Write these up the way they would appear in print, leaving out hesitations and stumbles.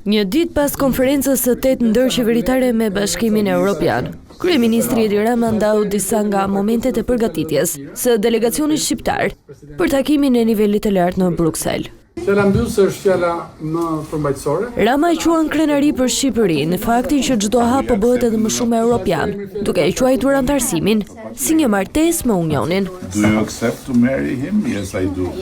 Një ditë pas konferencës së 8 ndërqeveritare me Bashkimin Evropian, kryeministri Edi Rama ndau disa nga momentet e përgatitjes së delegacionit shqiptar për takimin e nivelit të lartë në Bruksel. Fjala mbyllëse është fjala më përmbajtësore. Rama i quan krenari për Shqipërinë faktin që çdo hap po bëhet edhe më shumë europian, duke e quajtur antarësimin si një martesë me Unionin. Do you accept to marry him? Yes, I do.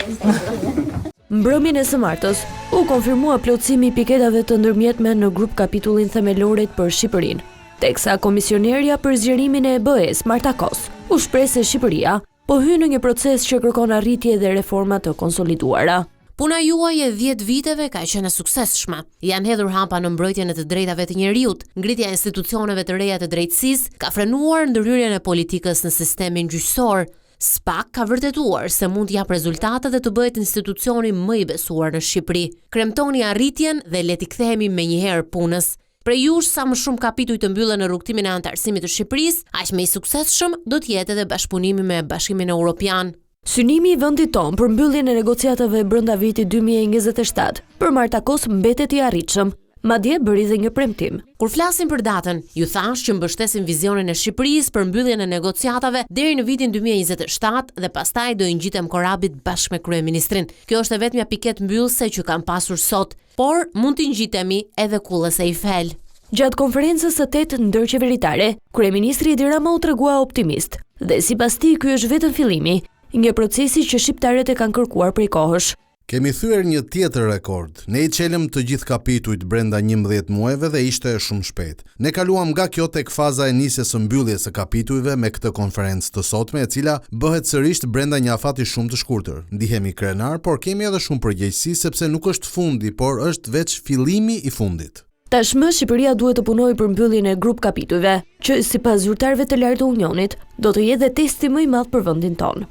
Mbrëmjen e së martës u konfirmua plotësimi i piketave të ndërmjetme në grup kapitullin themeloret për Shqipërinë, teksa komisionerja për zgjerimin e EBE-s Marta Kos u shpreh se Shqipëria po hyn në një proces që kërkon arritje dhe reforma të konsoliduara. Puna juaj e 10 viteve ka qenë e suksesshme. Janë hedhur hapa në mbrojtjen e të drejtave të njerëzit, ngritja e institucioneve të reja të drejtësisë, ka frenuar ndërhyrjen e politikës në sistemin gjyqësor. SPAK ka vërtetuar se mund të jap rezultate dhe të bëhet institucioni më i besuar në Shqipëri. Kremtoni arritjen dhe le t'i kthehemi menjëherë punës. Prej jush sa më shumë kapituj të mbyllen në rrugtimin e antarësimit të Shqipërisë, aq më i suksesshëm do të jetë edhe bashkëpunimi me Bashkimin Evropian. Synimi i vendit tonë për mbylljen e negociatave brenda vitit 2027 për Marta Kos mbetet i arritshëm, madje bëri dhe një premtim. Kur flasim për datën, ju thash që mbështesim vizionin e Shqipërisë për mbylljen e negociatave deri në vitin 2027 dhe pastaj do i ngjitem korabit bashkë me kryeministrin. Kjo është e vetmja piket mbyllëse që kam pasur sot, por mund t'i ngjitemi edhe kullës e Eiffel. Gjatë konferencës së 8 ndërqeveritare, kryeministri Edi Rama u tregua optimist dhe sipas tij ky është vetëm fillimi një procesi që shqiptarët e kanë kërkuar prej kohësh. Kemi thyer një tjetër rekord. Ne i çelëm të gjithë kapitujt brenda 11 muajve dhe ishte shumë shpejt. Ne kaluam nga kjo tek faza e nisjes së mbylljes së kapitujve me këtë konferencë të sotme, e cila bëhet sërish brenda një afati shumë të shkurtër. Ndihemi krenar, por kemi edhe shumë përgjegjësi sepse nuk është fundi, por është veç fillimi i fundit. Tashmë Shqipëria duhet të punojë për mbylljen e grup kapitujve, që sipas zyrtarëve të lartë të Unionit, do të jetë testi më i madh për vendin tonë.